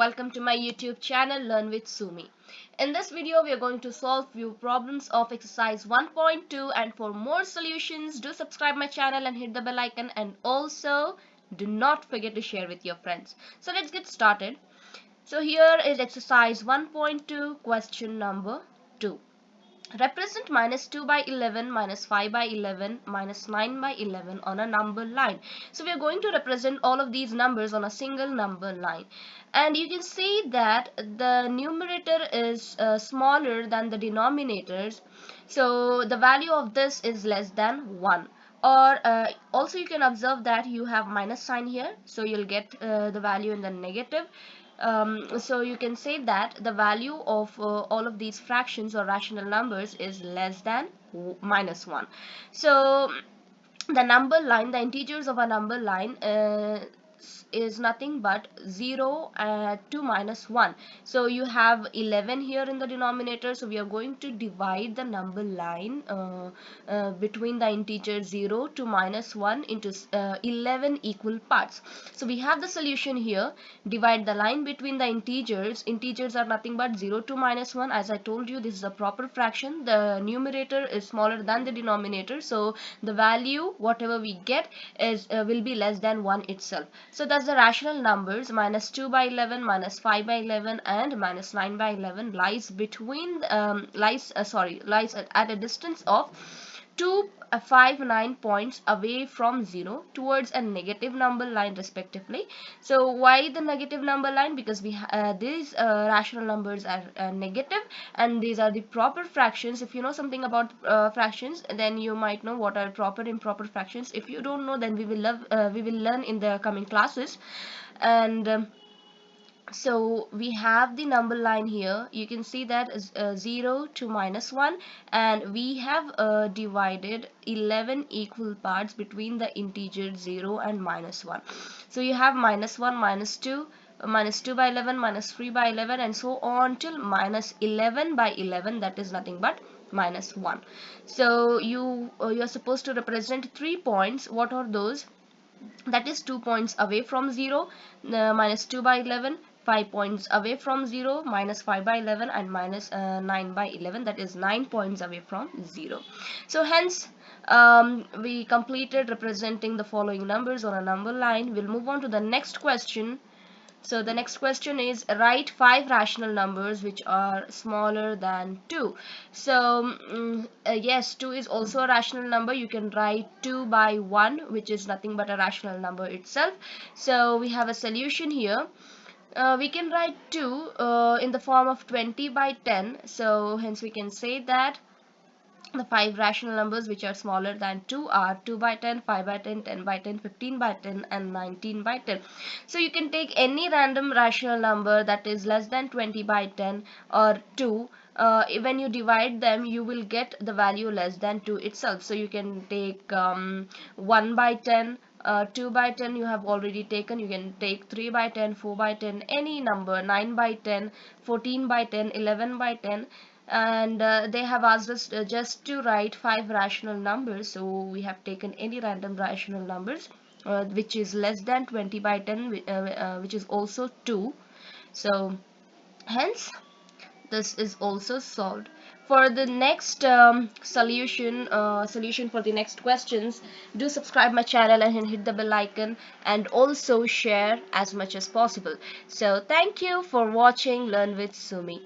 welcome to my YouTube channel Learn with Sumi. In this video we are going to solve few problems of exercise 1.2, and for more solutions do subscribe my channel and hit the bell icon, and also do not forget to share with your friends. So let's get started. So here is exercise 1.2, question number 2. Represent minus 2 by 11, minus 5 by 11, minus 9 by 11 on a number line. So we are going to represent all of these numbers on a single number line. And you can see that the numerator is smaller than the denominators. So the value of this is less than 1. Or also you can observe that you have minus sign here, so you'll get the value in the negative. So you can say that the value of all of these fractions or rational numbers is less than minus 1. So the number line, the integers of a number line is nothing but 0 to minus 1. So you have 11 here in the denominator, so we are going to divide the number line between the integer 0 to minus 1 into 11 equal parts. So we have the solution here. Divide the line between the integers are nothing but 0 to minus 1. As I told you, this is a proper fraction. The numerator is smaller than the denominator, so the value whatever we get is will be less than 1 itself. So that's the rational numbers. Minus 2 by 11, minus 5 by 11, and minus 9 by 11 lies between lies at a distance of 259 points away from 0 towards a negative number line respectively. So why the negative number line? Because these rational numbers are negative, and these are the proper fractions. If you know something about fractions, then you might know what are proper and improper fractions. If you don't know, then we will learn in the coming classes. And so we have the number line here. You can see that is 0 to minus 1, and we have divided 11 equal parts between the integers 0 and minus 1. So you have minus 1, minus 2, minus 2 by 11, minus 3 by 11, and so on till minus 11 by 11, that is nothing but minus 1. So you are supposed to represent 3 points. What are those? That is 2 points away from 0, minus 2 by 11, 5 points away from 0, minus 5 by 11, and minus 9 by 11, that is 9 points away from 0. So hence we completed representing the following numbers on a number line. We'll move on to the next question. So the next question is, write 5 rational numbers which are smaller than 2. So yes, 2 is also a rational number. You can write 2 by 1, which is nothing but a rational number itself. So we have a solution here. We can write 2 in the form of 20 by 10. So hence we can say that the 5 rational numbers which are smaller than 2 are 2 by 10, 5 by 10, 10 by 10, 15 by 10, and 19 by 10. So you can take any random rational number that is less than 20 by 10 or 2. When you divide them, you will get the value less than 2 itself. So you can take 1 by 10, 2 by 10 you have already taken. You can take 3 by 10, 4 by 10, any number, 9 by 10, 14 by 10, 11 by 10. And they have asked us just to write 5 rational numbers, so we have taken any random rational numbers which is less than 20 by 10, which is also 2. So hence this is also solved. For the next solution for the next questions, do subscribe my channel and hit the bell icon, and also share as much as possible. So thank you for watching Learn with Sumi.